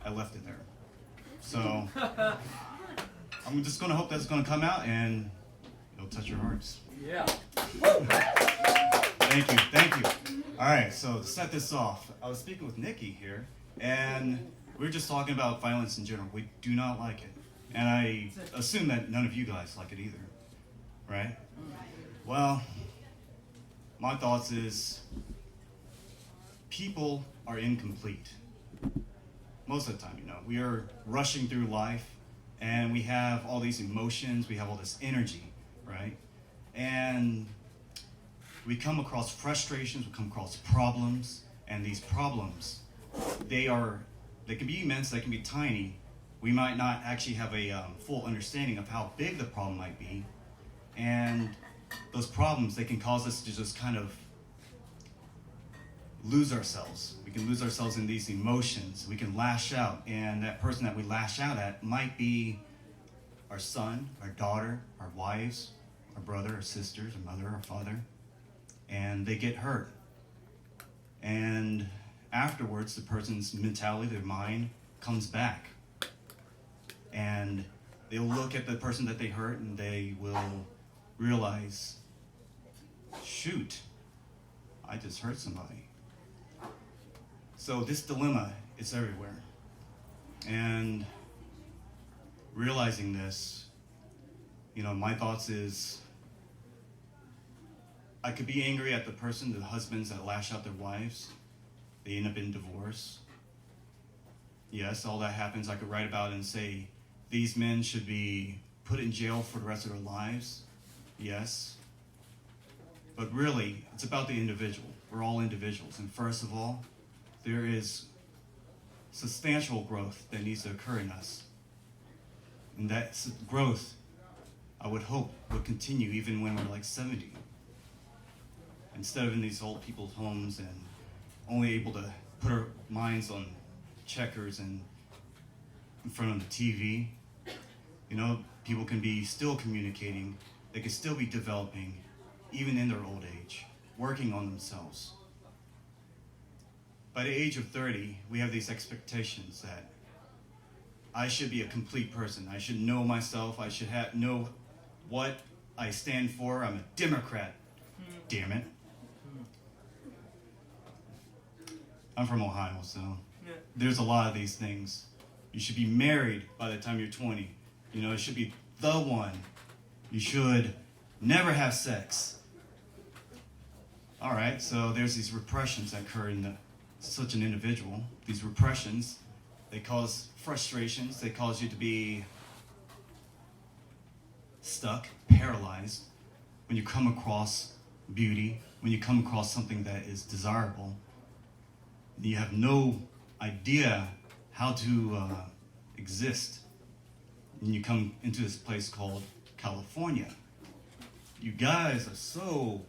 I left it there. So I'm just going to hope that's going to come out and it'll touch your hearts. Yeah. Thank you. All right, so to set this off, I was speaking with Nikki here, and we were just talking about violence in general. We do not like it. And I assume that none of you guys like it either, right? Well, my thoughts is people are incomplete. Most of the time, we are rushing through life, and we have all these emotions, we have all this energy, right? And we come across frustrations, we come across problems, and these problems, they can be immense, they can be tiny. We might not actually have a full understanding of how big the problem might be, and those problems, they can cause us to just kind of lose ourselves. We can lose ourselves in these emotions. We can lash out, and that person that we lash out at might be our son, our daughter, our wives, our brother, our sisters, our mother, our father, and they get hurt. And afterwards, the person's mentality, their mind, comes back. And they'll look at the person that they hurt, and they will realize, shoot, I just hurt somebody. So this dilemma is everywhere. And realizing this, my thoughts is, I could be angry at the person, the husbands that lash out their wives. They end up in divorce. Yes, all that happens. I could write about it and say, these men should be put in jail for the rest of their lives. Yes. But really, it's about the individual. We're all individuals. And first of all, there is substantial growth that needs to occur in us. And that growth, I would hope, would continue even when we're like 70. Instead of in these old people's homes and only able to put our minds on checkers and in front of the TV, people can be still communicating. They can still be developing, even in their old age, working on themselves. By the age of 30, we have these expectations that I should be a complete person. I should know myself. I should know what I stand for. I'm a Democrat. Damn it. I'm from Ohio, so there's a lot of these things. You should be married by the time you're 20. It should be the one. You should never have sex. All right, so there's these repressions that occur in such an individual. These repressions, they cause frustrations. They cause you to be stuck, paralyzed when you come across beauty, when you come across something that is desirable. You have no idea how to exist. And you come into this place called California. You guys are so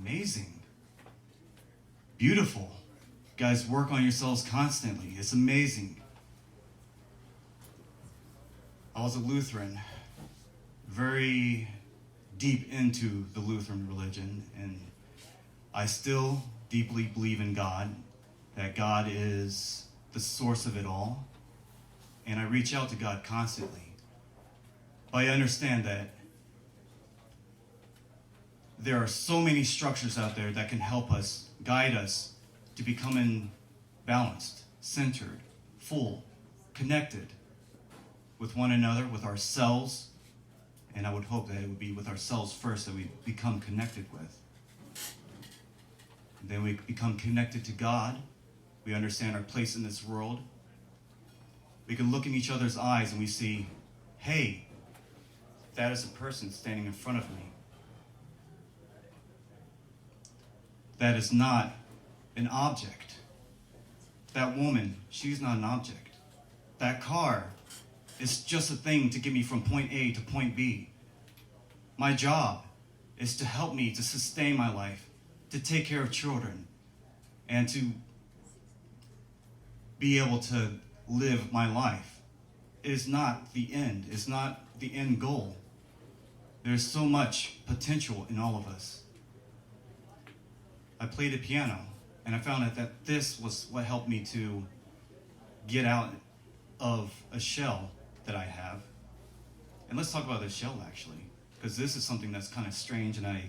amazing, beautiful. You guys work on yourselves constantly. It's amazing. I was a Lutheran, very deep into the Lutheran religion, and I still deeply believe in God, that God is the source of it all, and I reach out to God constantly. But I understand that there are so many structures out there that can help us, guide us to becoming balanced, centered, full, connected with one another, with ourselves, and I would hope that it would be with ourselves first that we become connected with. And then we become connected to God. We understand our place in this world. We can look in each other's eyes and we see, hey, that is a person standing in front of me. That is not an object. That woman, she's not an object. That car is just a thing to get me from point A to point B. My job is to help me to sustain my life, to take care of children, and to be able to live my life. It is not the end. It's not the end goal. There's so much potential in all of us. I played the piano, and I found out that this was what helped me to get out of a shell that I have. And let's talk about the shell, actually, because this is something that's kind of strange, and I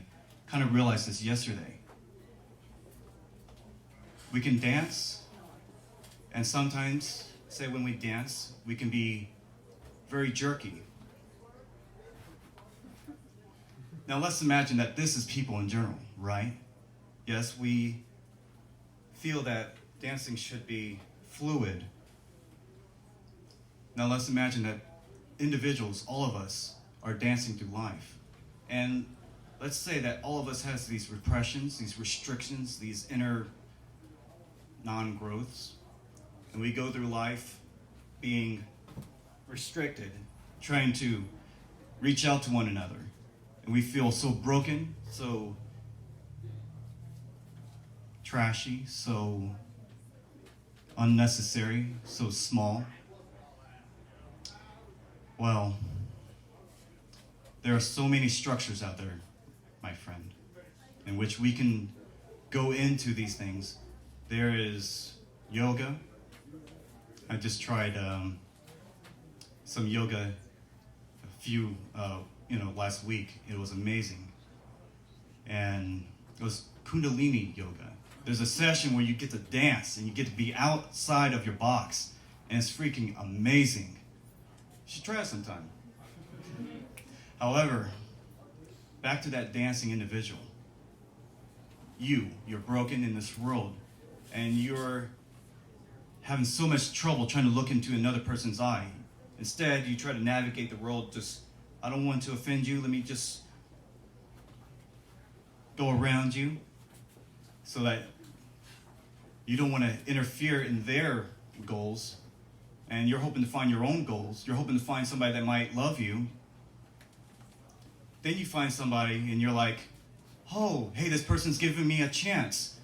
kind of realized this yesterday. We can dance, and sometimes, say when we dance, we can be very jerky. Now let's imagine that this is people in general, right? Yes, we feel that dancing should be fluid. Now let's imagine that individuals, all of us, are dancing through life. And let's say that all of us has these repressions, these restrictions, these inner non-growths. And we go through life being restricted, trying to reach out to one another. And we feel so broken, so trashy, so unnecessary, so small. Well, there are so many structures out there, my friend, in which we can go into these things. There is yoga. I just tried some yoga last week. It was amazing. And it was Kundalini yoga. There's a session where you get to dance and you get to be outside of your box. And it's freaking amazing. You should try it sometime. However, back to that dancing individual. You're broken in this world, and you're having so much trouble trying to look into another person's eye. Instead, you try to navigate the world, I don't want to offend you, let me just go around you, so that you don't want to interfere in their goals, and you're hoping to find your own goals. You're hoping to find somebody that might love you. Then you find somebody and you're like, oh, hey, this person's giving me a chance.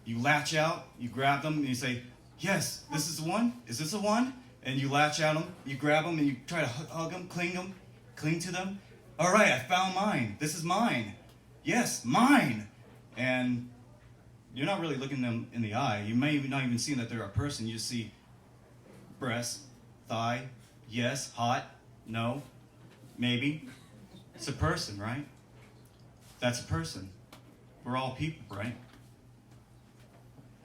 You latch out, you grab them, and you say, yes, this is the one. Is this the one? And you latch at them, you grab them, and you try to hug them, cling to them. All right, I found mine. This is mine. Yes, mine. And you're not really looking them in the eye. You may not even see that they're a person. You just see breast, thigh, yes, hot, no, maybe. It's a person, right? That's a person. We're all people, right?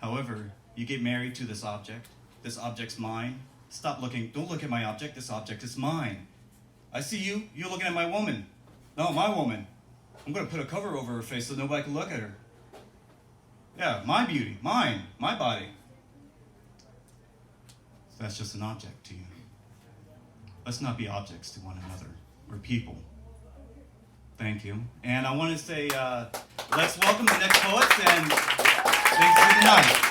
However, you get married to this object. This object's mine. Stop looking. Don't look at my object. This object is mine. I see you. You're looking at my woman. No, my woman. I'm going to put a cover over her face so nobody can look at her. Yeah, my beauty. Mine. My body. So that's just an object to you. Let's not be objects to one another. We're people. Thank you. And I want to say, let's welcome the next poets, and thanks for the night.